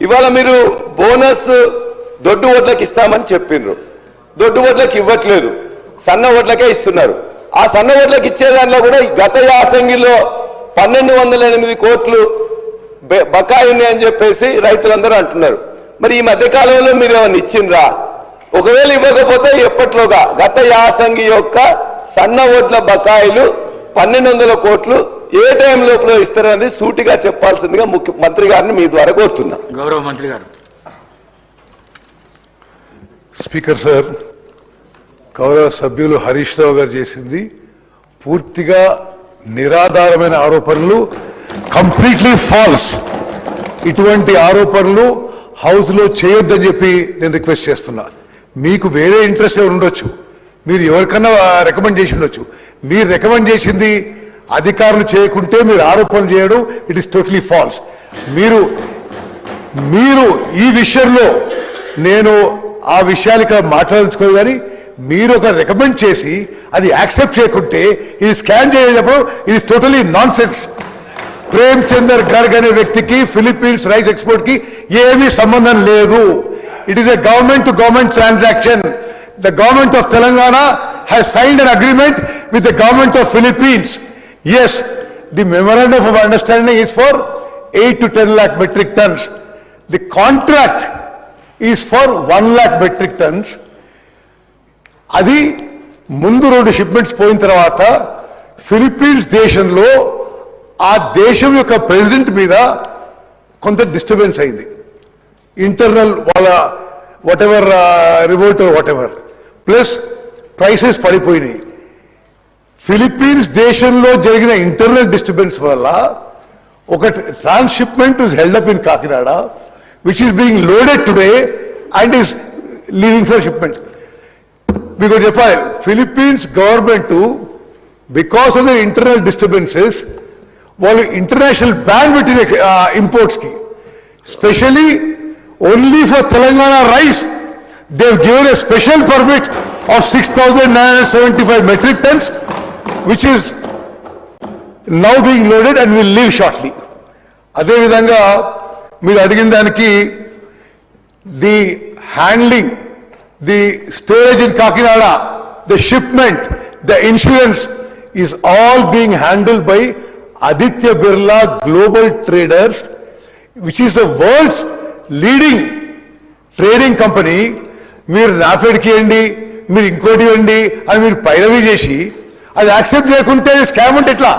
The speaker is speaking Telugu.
ఇవాళ మీరు బోనస్ దొడ్డు ఓట్లకు ఇస్తామని చెప్పిండ్రు, దొడ్డు ఓట్లకు ఇవ్వట్లేదు, సన్న ఓట్లకే ఇస్తున్నారు. ఆ సన్న ఓట్లకు ఇచ్చే దాంట్లో కూడా గత యాసంగిలో 1208 కోట్లు బకాయి ఉన్నాయని చెప్పేసి రైతులందరూ అంటున్నారు. మరి ఈ మధ్యకాలంలో మీరు ఏమన్నా ఇచ్చిండ్రా? ఒకవేళ ఇవ్వకపోతే ఎప్పట్లోగా గత యాసంగి యొక్క సన్న ఓట్ల బకాయిలు 1200 కోట్లు ఏ టైం లోపల ఇస్తారనేది సూటిగా చెప్పాల్సిందిగా మంత్రి గారిని మీ ద్వారా కోరుతున్నా. గౌరవ మంత్రి గారు. స్పీకర్ సార్, గౌరవ సభ్యులు హరీష్ రావు గారు చేసింది పూర్తిగా నిరాధారమైన ఆరోపణలు, కంప్లీట్లీ ఫాల్స్. ఇటువంటి ఆరోపణలు హౌస్ లో చేయొద్దని చెప్పి నేను రిక్వెస్ట్ చేస్తున్నా. మీకు వేరే ఇంట్రెస్ట్ ఎవరు ఉండొచ్చు, మీరు ఎవరికన్నా రికమెండ్ చేసి ఉండొచ్చు. మీరు రికమెండ్ చేసింది అధికారులు చేయకుంటే మీరు ఆరోపణలు చేయడం ఇట్ ఈస్ టోటలీ ఫాల్స్. మీరు ఈ విషయంలో నేను ఆ విషయాలు ఇక్కడ మాట్లాడుకోవాలి, కానీ మీరు ఒక రికమెండ్ చేసి అది యాక్సెప్ట్ చేయకుంటే ఇది స్కాన్ చేసేటప్పుడు ఇది totally nonsense. Prem Chander Garg అనే వ్యక్తికి ఫిలిప్పీన్స్ రైస్ ఎక్స్పోర్ట్ కి ఏమీ సంబంధం లేదు. It is a government to government transaction. The government of Telangana has signed an agreement with the government of Philippines. Yes, the memorandum of understanding is for 8 to 10 lakh metric tons. The contract is for 1 lakh metric tons. అది ముందు 2 షిప్మెంట్స్ పోయిన తర్వాత ఫిలిప్పీన్స్ దేశంలో ఆ దేశం యొక్క ప్రెసిడెంట్ మీద కొంత డిస్టర్బెన్స్ అయింది. ఇంటర్నల్ వాళ్ళ whatever revolt whatever, plus prices పడిపోయినాయి. ఫిలిప్పీన్స్ దేశంలో జరిగిన ఇంటర్నల్ డిస్టర్బెన్స్ వల్ల ఒక transshipment is held up in Kakinada, which is being loaded today and is leaving for shipment. మీకు చెప్పాలి, Philippines government because of the internal disturbances వాళ్ళు ఇంటర్నేషనల్ బ్యాన్ పెట్టిన ఇంపోర్ట్స్ కి, specially only for Telangana rice they have given a special permit of 6,975 metric tons, which is now being loaded and will leave shortly. అదే విధంగా మీరు అడిగిన దానికి the handling, the storage in Kakinada, the shipment, the insurance is all being handled by Aditya Birla global traders, which is the world's leading trading company. మీరు నాఫెడ్కి ఇవ్వండి, మీరు ఇంకోటి ఇవ్వండి అని మీరు పైరవీ చేసి అది యాక్సెప్ట్ చేయకుంటే స్కామ్ అంటే ఎట్లా?